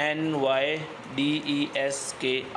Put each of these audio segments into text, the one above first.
ANYDESK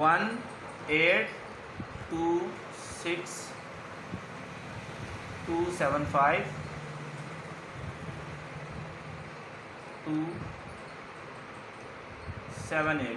1-826-275-278۔